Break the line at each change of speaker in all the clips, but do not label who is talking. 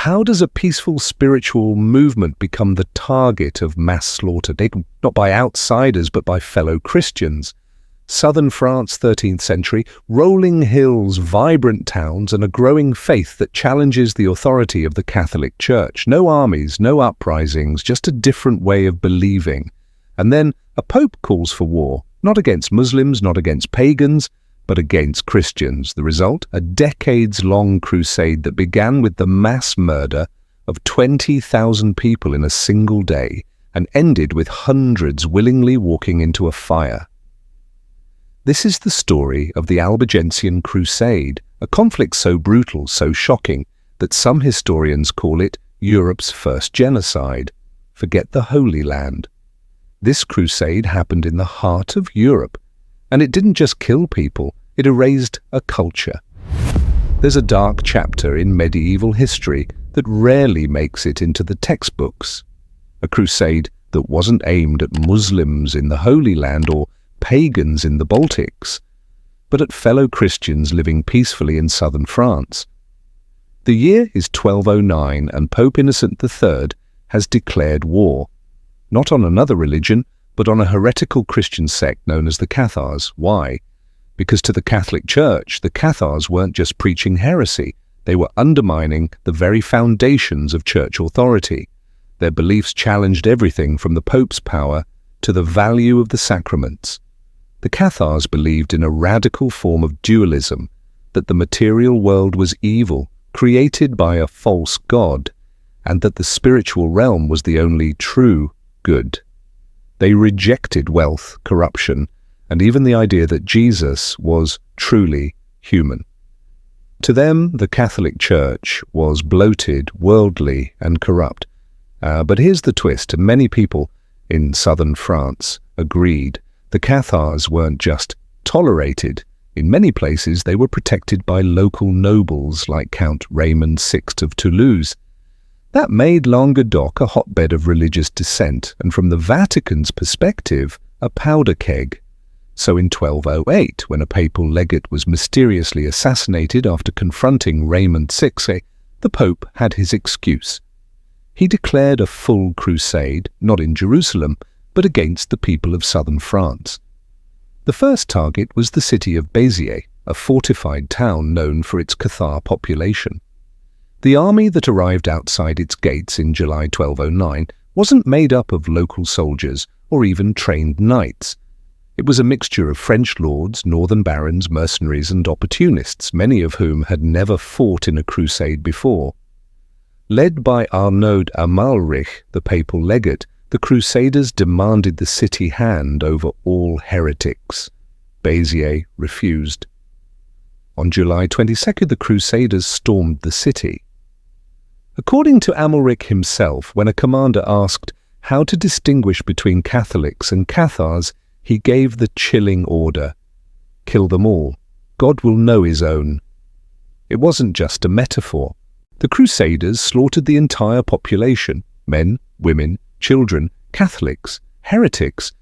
how does a peaceful spiritual movement become the target of mass slaughter, not by outsiders but by fellow Christians? Southern France, 13th century, rolling hills, vibrant towns, and a growing faith that challenges the authority of the Catholic Church. No armies, no uprisings, just a different way of believing. And then a pope calls for war, not against Muslims, not against pagans, but against Christians. The result? A decades-long crusade that began with the mass murder of 20,000 people in a single day and ended with hundreds willingly walking into a fire. This is the story of the Albigensian Crusade, a conflict so brutal, so shocking, that some historians call it Europe's first genocide. Forget the Holy Land. This crusade happened in the heart of Europe, and it didn't just kill people, it erased a culture. There's a dark chapter in medieval history that rarely makes it into the textbooks. A crusade that wasn't aimed at Muslims in the Holy Land or pagans in the Baltics, but at fellow Christians living peacefully in southern France. The year is 1209 and Pope Innocent III has declared war, not on another religion, but on a heretical Christian sect known as the Cathars. Why? Because to the Catholic Church, the Cathars weren't just preaching heresy, they were undermining the very foundations of church authority. Their beliefs challenged everything from the Pope's power to the value of the sacraments. The Cathars believed in a radical form of dualism, that the material world was evil, created by a false god, and that the spiritual realm was the only true good. They rejected wealth, corruption, and even the idea that Jesus was truly human. To them, the Catholic Church was bloated, worldly, and corrupt. But here's the twist, and many people in southern France agreed. The Cathars weren't just tolerated. In many places, they were protected by local nobles like Count Raymond VI of Toulouse. That made Languedoc a hotbed of religious dissent, and from the Vatican's perspective, a powder keg. So in 1208, when a papal legate was mysteriously assassinated after confronting Raymond VI, the Pope had his excuse. He declared a full crusade, not in Jerusalem, but against the people of southern France. The first target was the city of Beziers, a fortified town known for its Cathar population. The army that arrived outside its gates in July 1209 wasn't made up of local soldiers or even trained knights. It was a mixture of French lords, northern barons, mercenaries and opportunists, many of whom had never fought in a crusade before. Led by Arnaud Amalric, the papal legate, the Crusaders demanded the city hand over all heretics. Beziers refused. On July 22nd, the Crusaders stormed the city. According to Amalric himself, when a commander asked how to distinguish between Catholics and Cathars, he gave the chilling order: kill them all. God will know his own. It wasn't just a metaphor. The Crusaders slaughtered the entire population, men, women, children, Catholics, heretics,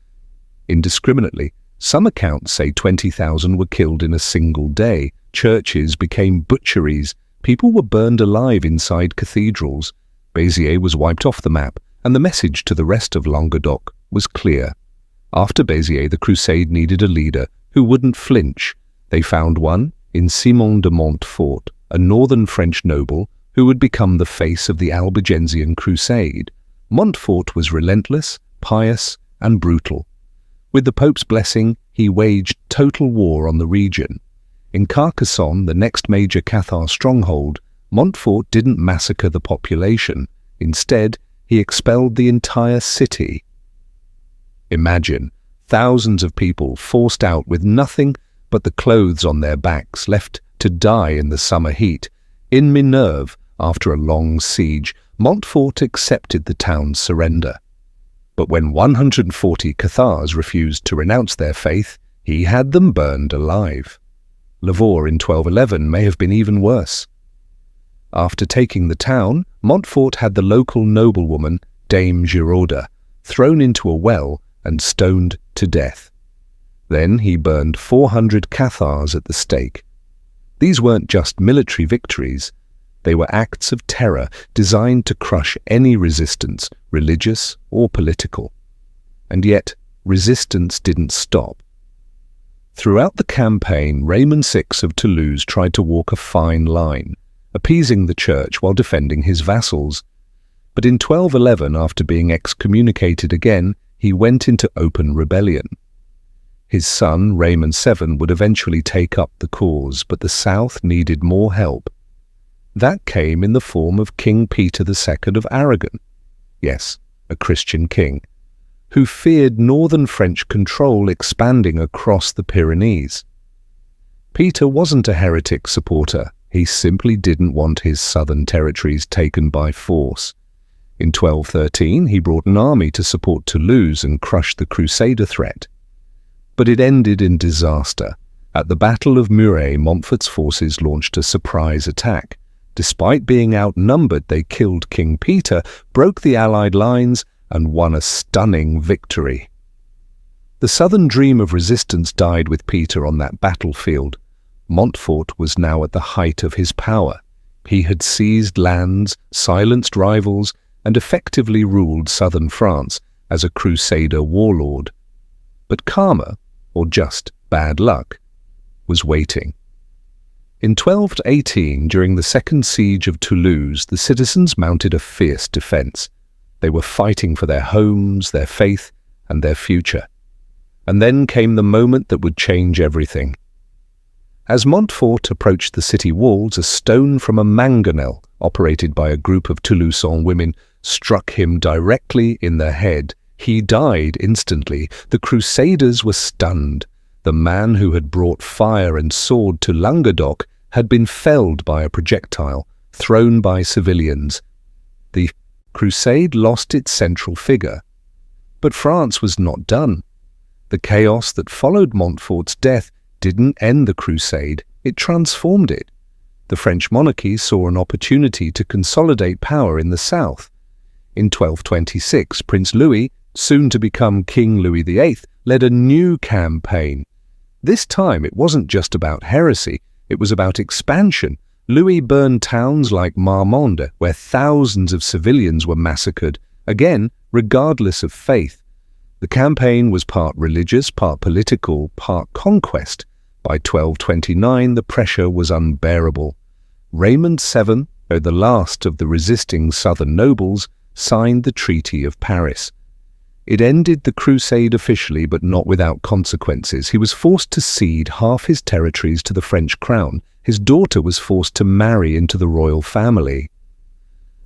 indiscriminately. Some accounts say 20,000 were killed in a single day. Churches became butcheries. People were burned alive inside cathedrals. Beziers was wiped off the map, and the message to the rest of Languedoc was clear. After Beziers, the crusade needed a leader who wouldn't flinch. They found one in Simon de Montfort, a northern French noble who would become the face of the Albigensian Crusade. Montfort was relentless, pious, and brutal. With the Pope's blessing, he waged total war on the region. In Carcassonne, the next major Cathar stronghold, Montfort didn't massacre the population. Instead, he expelled the entire city. Imagine thousands of people forced out with nothing but the clothes on their backs, left to die in the summer heat. In Minerve, after a long siege, Montfort accepted the town's surrender. But when 140 Cathars refused to renounce their faith, he had them burned alive. Lavore in 1211 may have been even worse. After taking the town, Montfort had the local noblewoman, Dame Girauda, thrown into a well and stoned to death. Then he burned 400 Cathars at the stake. These weren't just military victories. They were acts of terror designed to crush any resistance, religious or political. And yet, resistance didn't stop. Throughout the campaign, Raymond VI of Toulouse tried to walk a fine line, appeasing the church while defending his vassals. But in 1211, after being excommunicated again, he went into open rebellion. His son, Raymond VII, would eventually take up the cause, but the south needed more help. That came in the form of King Peter II of Aragon. Yes, a Christian king, who feared northern French control expanding across the Pyrenees. Peter wasn't a heretic supporter. He simply didn't want his southern territories taken by force. In 1213, he brought an army to support Toulouse and crush the Crusader threat. But it ended in disaster. At the Battle of Muret, Montfort's forces launched a surprise attack. Despite being outnumbered, they killed King Peter, broke the Allied lines, and won a stunning victory. The southern dream of resistance died with Peter on that battlefield. Montfort was now at the height of his power. He had seized lands, silenced rivals, and effectively ruled southern France as a Crusader warlord. But karma, or just bad luck, was waiting. In 1218, during the second siege of Toulouse, the citizens mounted a fierce defense. They were fighting for their homes, their faith, and their future. And then came the moment that would change everything. As Montfort approached the city walls, a stone from a mangonel, operated by a group of Toulousan women, struck him directly in the head. He died instantly. The Crusaders were stunned. The man who had brought fire and sword to Languedoc had been felled by a projectile, thrown by civilians. The Crusade lost its central figure. But France was not done. The chaos that followed Montfort's death didn't end the Crusade, it transformed it. The French monarchy saw an opportunity to consolidate power in the south. In 1226, Prince Louis, soon to become King Louis VIII, led a new campaign. This time it wasn't just about heresy, it was about expansion. Louis burned towns like Marmande, where thousands of civilians were massacred, again, regardless of faith. The campaign was part religious, part political, part conquest. By 1229, the pressure was unbearable. Raymond VII, the last of the resisting southern nobles, signed the Treaty of Paris. It ended the crusade officially, but not without consequences. He was forced to cede half his territories to the French crown. His daughter was forced to marry into the royal family.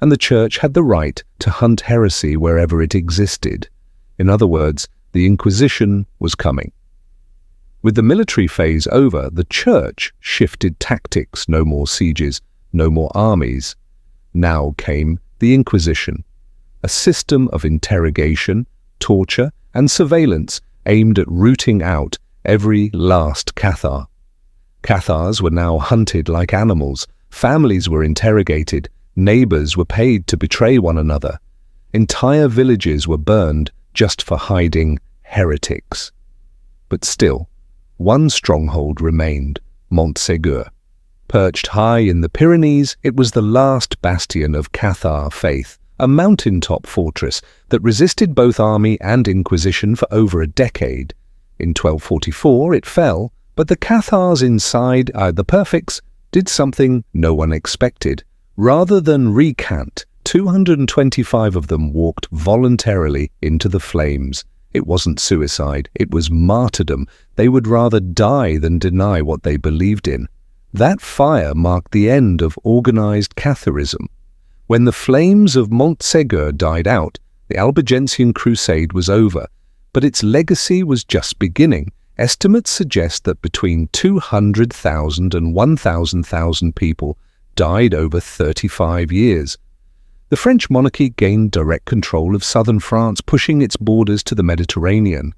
And the church had the right to hunt heresy wherever it existed. In other words, the Inquisition was coming. With the military phase over, the church shifted tactics. No more sieges, no more armies. Now came the Inquisition, a system of interrogation, torture, and surveillance aimed at rooting out every last Cathar. Cathars were now hunted like animals, families were interrogated, neighbors were paid to betray one another. Entire villages were burned just for hiding heretics. But still, one stronghold remained, Montségur. Perched high in the Pyrenees, it was the last bastion of Cathar faith, a mountaintop fortress that resisted both army and Inquisition for over a decade. In 1244 it fell, but the Cathars inside, the Perfects, did something no one expected. Rather than recant, 225 of them walked voluntarily into the flames. It wasn't suicide, it was martyrdom. They would rather die than deny what they believed in. That fire marked the end of organized Catharism. When the flames of Montségur died out, the Albigensian Crusade was over, but its legacy was just beginning. Estimates suggest that between 200,000 and 1,000 people died over 35 years. The French monarchy gained direct control of southern France, pushing its borders to the Mediterranean.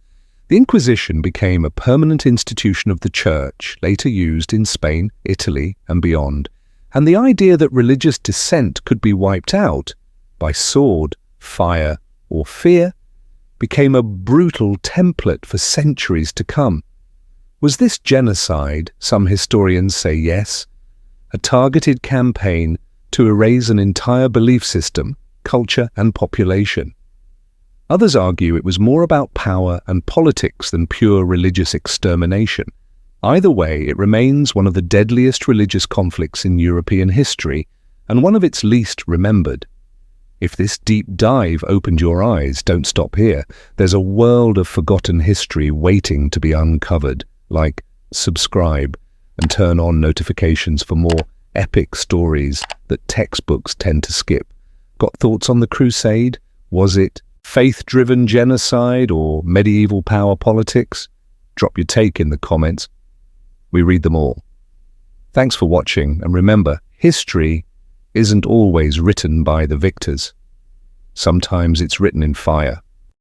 The Inquisition became a permanent institution of the Church, later used in Spain, Italy, and beyond. And the idea that religious dissent could be wiped out by sword, fire, or fear became a brutal template for centuries to come. Was this genocide? Some historians say yes. A targeted campaign to erase an entire belief system, culture, and population. Others argue it was more about power and politics than pure religious extermination. Either way, it remains one of the deadliest religious conflicts in European history and one of its least remembered. If this deep dive opened your eyes, don't stop here. There's a world of forgotten history waiting to be uncovered. Like, subscribe, and turn on notifications for more epic stories that textbooks tend to skip. Got thoughts on the Crusade? Was it faith-driven genocide or medieval power politics? Drop your take in the comments. We read them all. Thanks for watching, and remember, history isn't always written by the victors. Sometimes it's written in fire.